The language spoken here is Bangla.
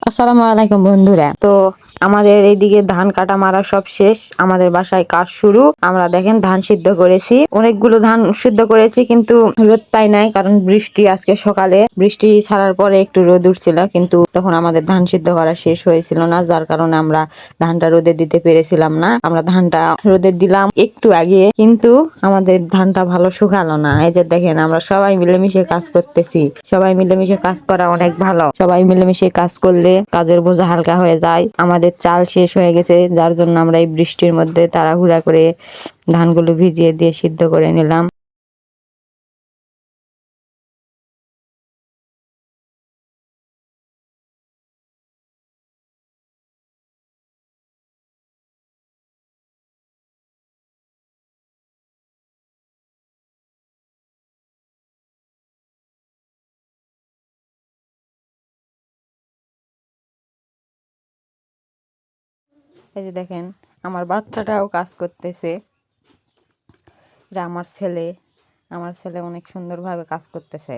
আসসালামু আলাইকুম বন্ধুরা। তো আমাদের এইদিকে ধান কাটা মারা সব শেষ, আমাদের বাসায় কাজ শুরু। আমরা দেখেন ধান সিদ্ধ করেছি, অনেকগুলো ধান সিদ্ধ করেছি, কিন্তু রোদ পাই নাই, কারণ বৃষ্টি আজকে সকালে বৃষ্টি ছাড়ার পরে একটু রোদ উঠছিল, কিন্তু তখন আমাদের ধান সিদ্ধ করা শেষ হয়েছিল না, যার কারণে আমরা ধানটা রোদে দিতে পেরেছিলাম না। আমরা ধানটা রোদে দিলাম একটু আগে, কিন্তু আমাদের ধানটা ভালো শুকালো না। এই যে দেখেন, আমরা সবাই মিলেমিশে কাজ করতেছি। সবাই মিলেমিশে কাজ করা অনেক ভালো। সবাই মিলেমিশে কাজ করলে কাজের বোঝা হালকা হয়ে যায়। আমাদের চাল শেষ হয়ে গেছে, যার জন্য আমরা এই বৃষ্টির মধ্যে তাড়াহুড়া করে ধানগুলো ভিজিয়ে দিয়ে সিদ্ধ করে নিলাম। এই যে দেখেন, আমার বাচ্চাটাও কাজ করতেছে। এটা আমার ছেলে অনেক সুন্দরভাবে কাজ করতেছে।